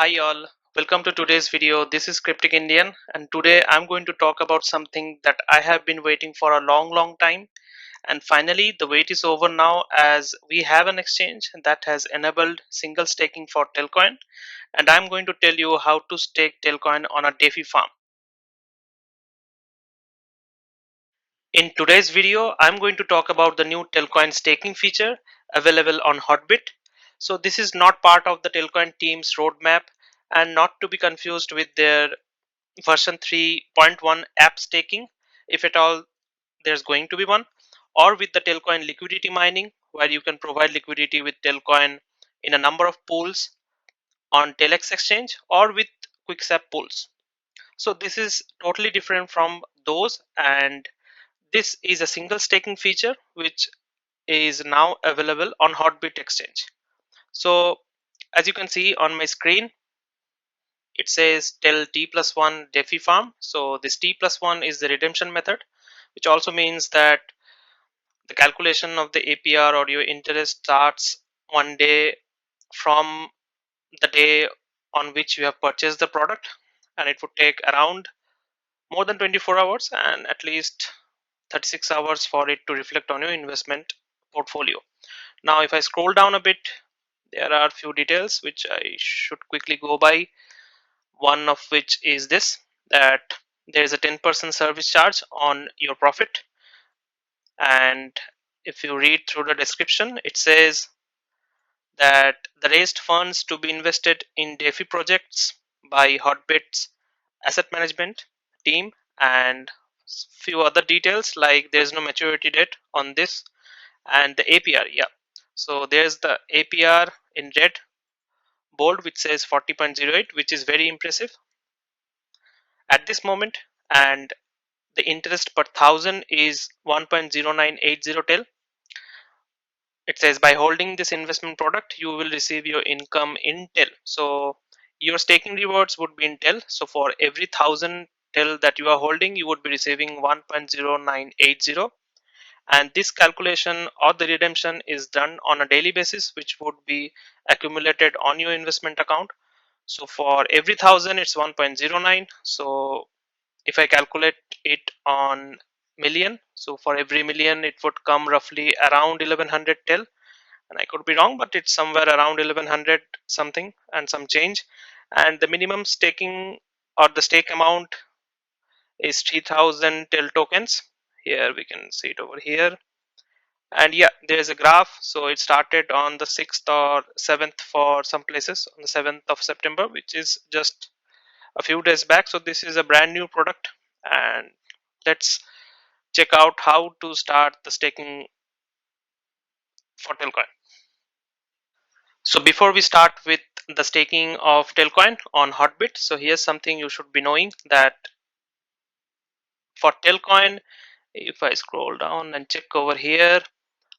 Hi all, welcome to today's video. This is Cryptic Indian and today I'm going to talk about something that I have been waiting for a long time, and finally the wait is over now as we have an exchange that has enabled single staking for Telcoin, and I'm going to tell you how to stake Telcoin on a DeFi farm. In today's video, I'm going to talk about the new Telcoin staking feature available on HotBit. So this is not part of the Telcoin team's roadmap and not to be confused with their version 3.1 app staking, if at all there's going to be one, or with the Telcoin liquidity mining, where you can provide liquidity with Telcoin in a number of pools on Telex exchange or with Quickswap pools. So this is totally different from those, and this is a single staking feature which is now available on Hotbit exchange. So as you can see on my screen, it says TEL T+1 DeFi farm. So this T+1 is the redemption method, which also means that the calculation of the APR or your interest starts one day from the day on which you have purchased the product, and it would take around more than 24 hours and at least 36 hours for it to reflect on your investment portfolio. Now if I scroll down a bit, there are a few details which I should quickly go by. One of which is this, that there is a 10% service charge on your profit, and if you read through the description, it says that the raised funds to be invested in DeFi projects by Hotbit's asset management team, and few other details like there's no maturity date on this, and the APR. Yeah, so there's the APR in red bold which says 40.08, which is very impressive at this moment, and the interest per thousand is 1.0980 tel. It says by holding this investment product you will receive your income in tel. So your staking rewards would be in tel. So for every 1,000 tel that you are holding, you would be receiving 1.0980, and this calculation or the redemption is done on a daily basis, which would be accumulated on your investment account. So for every 1,000 it's 1.09. So if I calculate it on million, so for every million it would come roughly around 1100 tel, and I could be wrong, but it's somewhere around 1100 something and some change. And the minimum staking or the stake amount is 3000 tel tokens. Here we can see it over here, and yeah, there's a graph. So it started on the 6th or 7th for some places, on the 7th of September, which is just a few days back. So this is a brand new product, and let's check out how to start the staking for Telcoin. So before we start with the staking of Telcoin on Hotbit, so here's something you should be knowing, that for Telcoin, if I scroll down and check over here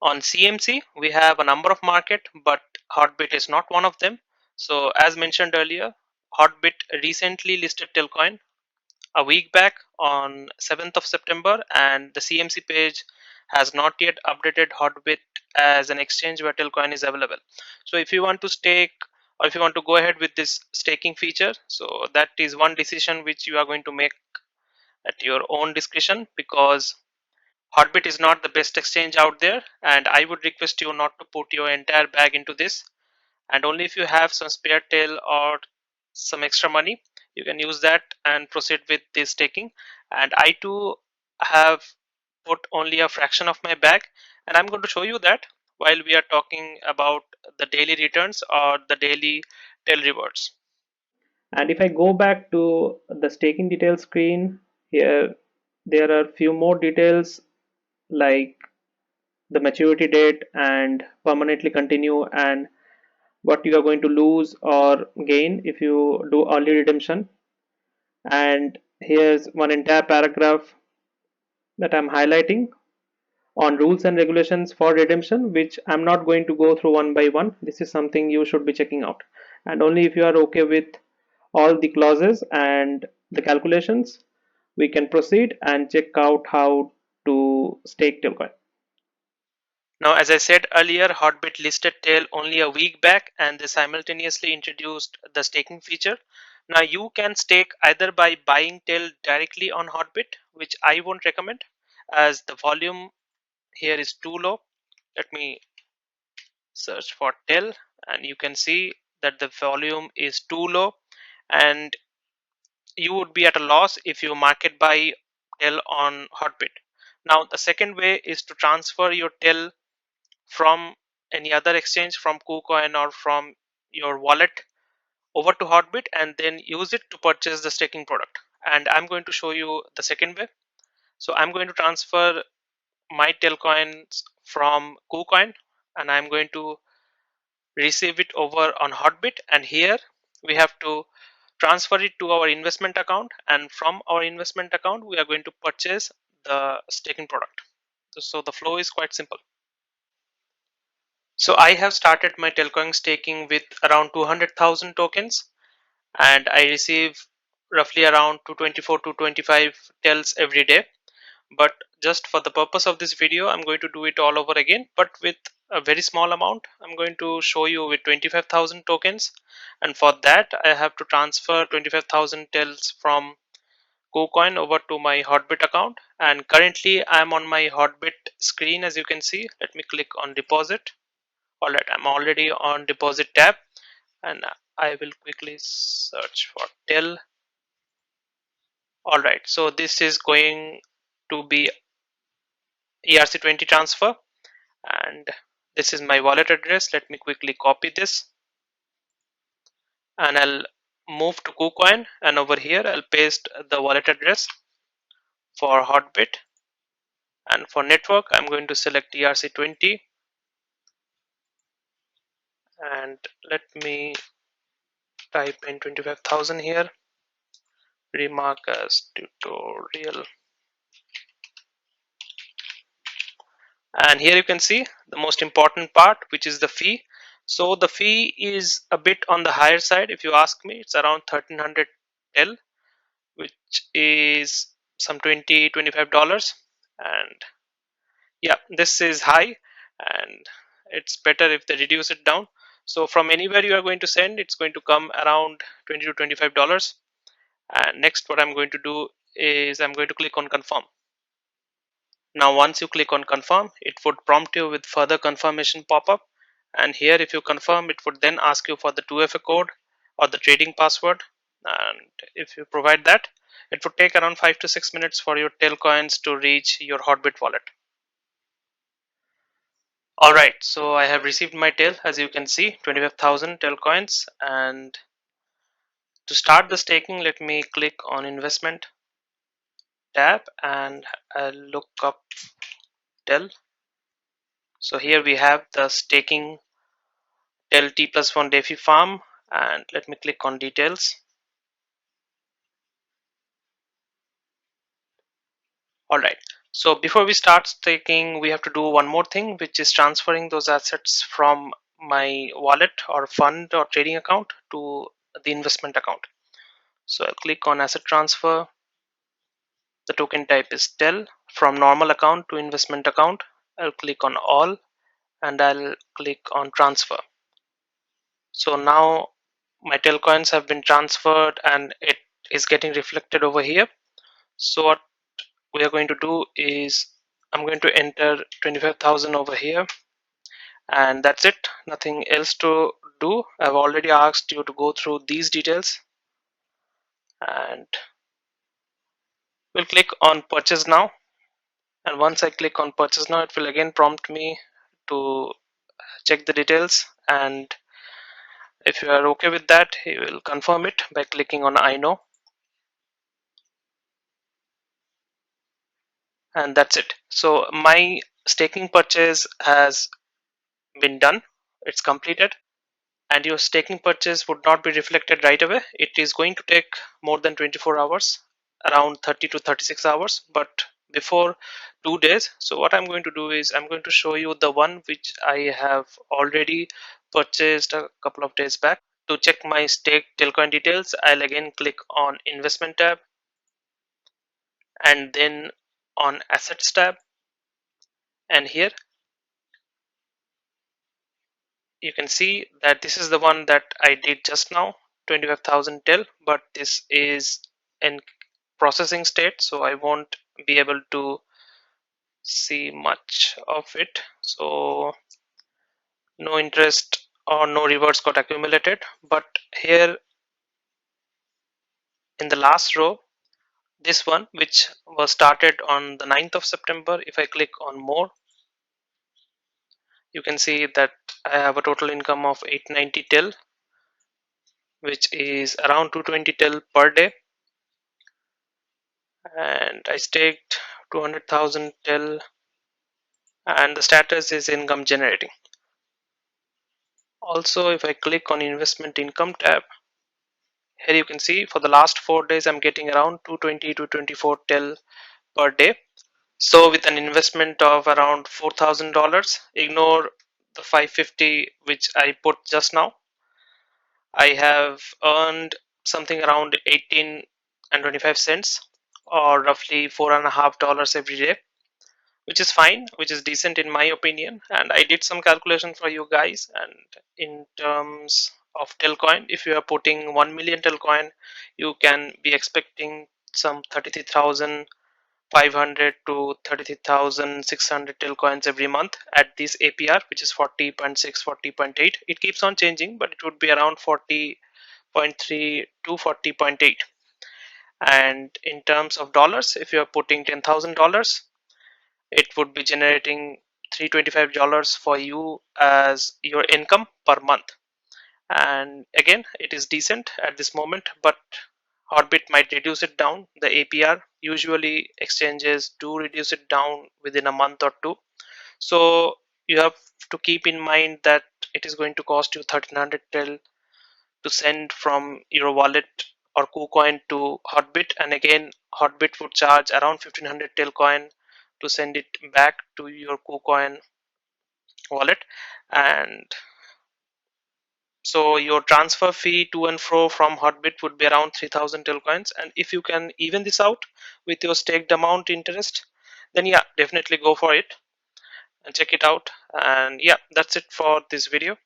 on CMC, we have a number of market, but Hotbit is not one of them. So as mentioned earlier, Hotbit recently listed Telcoin a week back on 7th of September, and the CMC page has not yet updated Hotbit as an exchange where Telcoin is available. So if you want to stake, or if you want to go ahead with this staking feature, so that is one decision which you are going to make at your own discretion, because Hotbit is not the best exchange out there, and I would request you not to put your entire bag into this, and only if you have some spare tail or some extra money, you can use that and proceed with this staking. And I too have put only a fraction of my bag, and I'm going to show you that while we are talking about the daily returns or the daily tail rewards. And if I go back to the staking details screen, here there are few more details like the maturity date and permanently continue, and what you are going to lose or gain if you do early redemption. And here's one entire paragraph that I'm highlighting on rules and regulations for redemption, which I'm not going to go through one by one. This is something you should be checking out, and only if you are okay with all the clauses and the calculations, we can proceed and check out how to stake Telcoin. Now, as I said earlier, HotBit listed TEL only a week back and they simultaneously introduced the staking feature. Now, you can stake either by buying TEL directly on HotBit, which I won't recommend as the volume here is too low. Let me search for TEL and you can see that the volume is too low and you would be at a loss if you market buy TEL on HotBit. Now, the second way is to transfer your TEL from any other exchange, from KuCoin or from your wallet over to HotBit and then use it to purchase the staking product. And I'm going to show you the second way. So I'm going to transfer my Telcoins from KuCoin and I'm going to receive it over on HotBit, and here we have to transfer it to our investment account, and from our investment account we are going to purchase the staking product. So the flow is quite simple. So I have started my Telcoin staking with around 200,000 tokens and I receive roughly around 224 to 25 TELs every day. But just for the purpose of this video, I'm going to do it all over again, but with a very small amount. I'm going to show you with 25,000 tokens, and for that I have to transfer 25,000 TELs from KuCoin over to my HotBit account. And currently I'm on my HotBit screen, as you can see. Let me click on deposit. All right, I'm already on deposit tab and I will quickly search for TEL. All right, so this is going to be ERC20 transfer and this is my wallet address. Let me quickly copy this and I'll move to KuCoin, and over here I'll paste the wallet address for HotBit, and for network I'm going to select ERC20 and let me type in 25,000 here, remark as tutorial, and here you can see the most important part, which is the fee. So the fee is a bit on the higher side. If you ask me, it's around 1300 TEL, which is some 20-25 dollars. And yeah, this is high and it's better if they reduce it down. So from anywhere you are going to send, it's going to come around 20 to 25 dollars. And next what I'm going to do is I'm going to click on confirm. Now once you click on confirm, it would prompt you with further confirmation pop-up, and here if you confirm, it would then ask you for the 2FA code or the trading password, and if you provide that, it would take around 5 to 6 minutes for your TEL coins to reach your HotBit wallet. Alright, so I have received my TEL, as you can see, 25,000 TEL coins, and to start the staking, let me click on investment tab and I'll look up TEL. So here we have the staking TEL T+1 DEFI farm, and let me click on details. Alright, so before we start staking, we have to do one more thing, which is transferring those assets from my wallet or fund or trading account to the investment account. So I'll click on asset transfer. The token type is TEL. From normal account to investment account, I'll click on all and I'll click on transfer. So now my TEL coins have been transferred and it is getting reflected over here. So what we are going to do is I'm going to enter 25,000 over here, and that's it. Nothing else to do. I've already asked you to go through these details, and we'll click on purchase now. And once I click on purchase now, it will again prompt me to check the details, and if you are okay with that, you will confirm it by clicking on I know, and that's it. So my staking purchase has been done. It's completed, and your staking purchase would not be reflected right away. It is going to take more than 24 hours, around 30 to 36 hours, but before 2 days. So what I'm going to do is I'm going to show you the one which I have already purchased a couple of days back. To check my stake Telcoin details, I'll again click on investment tab and then on assets tab, and here you can see that this is the one that I did just now, 25,000 TEL, but this is in processing state, so I won't be able to see much of it. So no interest or no rewards got accumulated. But here in the last row, this one which was started on the 9th of September, if I click on more, you can see that I have a total income of 890 TEL, which is around 220 TEL per day, and I staked 200,000 TEL, and the status is income generating. Also, if I click on investment income tab, here you can see for the last 4 days I'm getting around 220 to 24 TEL per day. So with an investment of around $4,000, ignore the 550 which I put just now, I have earned something around 18 and 25 cents, or roughly $4.50 every day, which is fine, which is decent in my opinion. And I did some calculation for you guys, and in terms of Telcoin, if you are putting 1 million Telcoin, you can be expecting some 33,500 to 33,600 Telcoins every month at this APR, which is 40.6, 40.8. It keeps on changing, but it would be around 40.3 to 40.8. And in terms of dollars, if you are putting $10,000, it would be generating $325 for you as your income per month. And again, it is decent at this moment, but HotBit might reduce it down. The APR usually exchanges do reduce it down within a month or two. So you have to keep in mind that it is going to cost you 1300 TEL to send from your wallet or KuCoin to HotBit, and again HotBit would charge around 1500 Telcoin to send it back to your KuCoin wallet. And so your transfer fee to and fro from HotBit would be around 3000 Telcoins, and if you can even this out with your staked amount interest, then yeah, definitely go for it and check it out. And yeah, that's it for this video,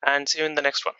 and see you in the next one.